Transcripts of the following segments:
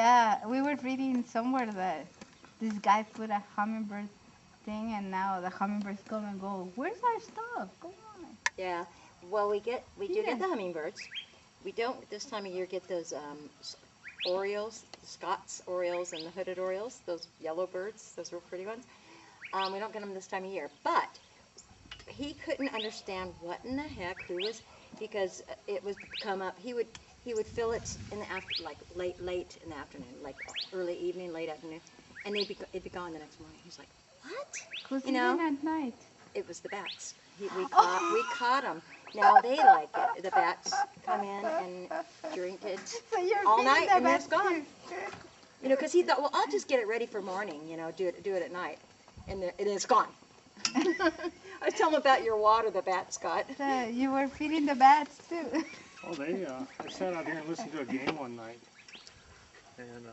Yeah, we were reading somewhere that this guy put a hummingbird thing, and now the hummingbirds come and go. Where's our stuff? Go on. Yeah. Well, we do get the hummingbirds. We don't this time of year get those orioles, the Scots orioles and the hooded orioles, those yellow birds, those real pretty ones. We don't get them this time of year, but he couldn't understand what in the heck who was, because it was come up. He would fill it in the like late in the afternoon, like early evening, late afternoon, and it'd be gone the next morning. He's like, what? Who's eating at night? It was the bats. We caught them. Now they like it. The bats come in and drink it all night, and then it's gone. You know, because he thought, well, I'll just get it ready for morning. You know, do it at night, and it's gone. I was telling him about your water the bats got. You were feeding the bats too. Oh, I sat out here and listened to a game one night, and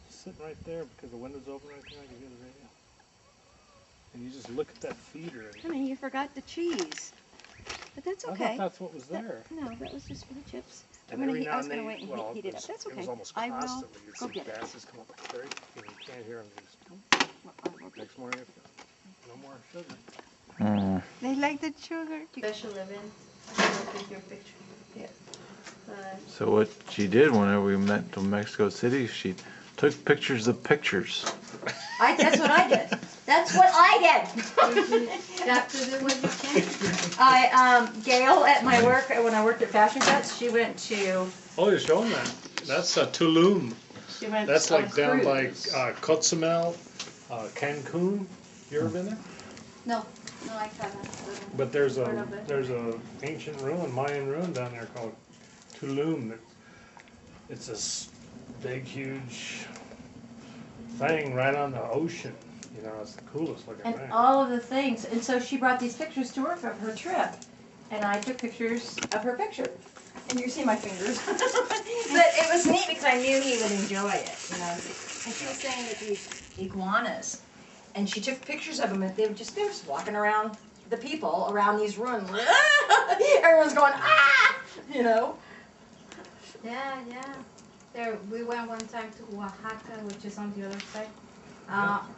sitting right there because the window's open right there, I could hear the radio. And you just look at that feeder. I mean, you forgot the cheese. But that's okay. I thought that's what was there. No, that was just for the chips. And every now I was and going to then, wait and heat it up. That's okay. It was almost I will constantly. go You'd get see it. gases come up like very, you can't hear them. Next morning, no more sugar. They like the sugar. Special event. With your picture. Yeah. So what she did whenever we met to Mexico City, she took pictures of pictures. That's what I did. That's what I did. Got to do what you can. Gail at my work, when I worked at Fashion Cuts, she went to... Oh, you're showing that. That's Tulum. She went That's on like a down by cruise. Cozumel, Cancun. You ever been there? No, I haven't. But there's a ancient ruin, Mayan ruin down there called Tulum. It's this big, huge thing right on the ocean. You know, it's the coolest looking And thing. all of the things. And so she brought these pictures to work of her trip. And I took pictures of her picture. And you see my fingers. But it was neat because I knew he would enjoy it. You know. And she was saying that these iguanas, and she took pictures of them, and they were just walking around, the people around these ruins. Everyone's going, ah! You know. Yeah. We went one time to Oaxaca, which is on the other side,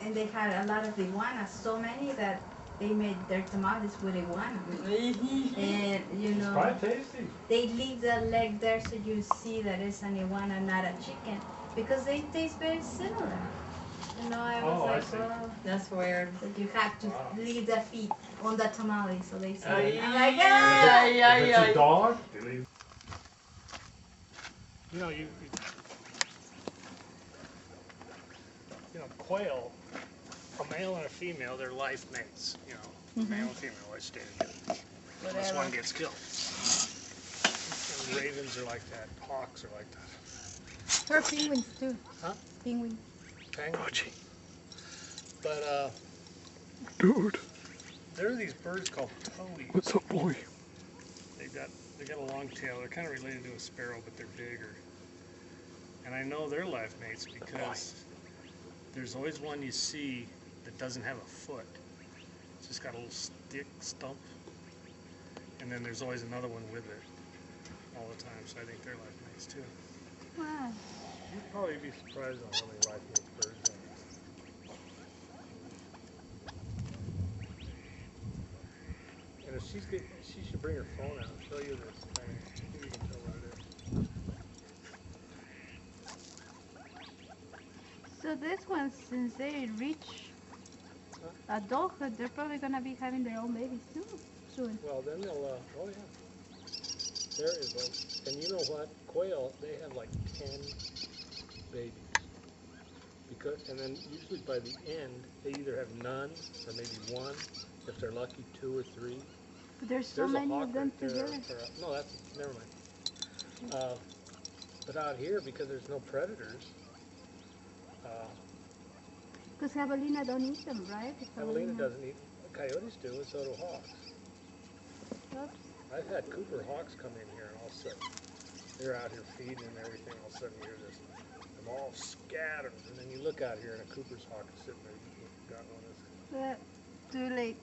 and they had a lot of iguanas, so many that they made their tamales with iguana. And you know, Probably tasty. they leave the leg there so you see that it's an iguana, not a chicken, because they taste very similar. You know, I was I like, see. well, That's weird. that you have to leave the feet on the tamale so they see. Ay, I'm like, If it's a dog, they leave. You know, you know, quail, a male and a female, they're life mates. You know, male and female always stay together. Unless one gets killed. And ravens are like that. Hawks are like that. Or penguins too. Huh? Penguins. Penguins. But Dude, there are these birds called toadies. what's up, boy? They got a long tail. They're kind of related to a sparrow, but they're bigger. And I know they're life mates because there's always one you see that doesn't have a foot. It's just got a little stick stump. And then there's always another one with it all the time. So I think they're life mates too. Wow. You'd probably be surprised on how many life mates birds are. And if she should bring her phone out and show you this thing. Maybe you can tell what it is. So this one, since they reach adulthood, they're probably gonna be having their own babies too soon. Well, then they'll, oh yeah. There is and you know what? Quail, they have like 10 babies. And then usually by the end, they either have none or maybe one. If they're lucky, 2 or 3. But there's so There's a many hawk of them right there, together. no, never mind. But out here, because there's no predators, Because javelina don't eat them, right? javelina doesn't eat. Coyotes do, and so do hawks. Oops. I've had Cooper hawks come in here, and all of a sudden they're out here feeding and everything. All of a sudden you hear this, them all scattered, and then you look out here, and a Cooper's hawk is sitting there. You've got one of those. Too late.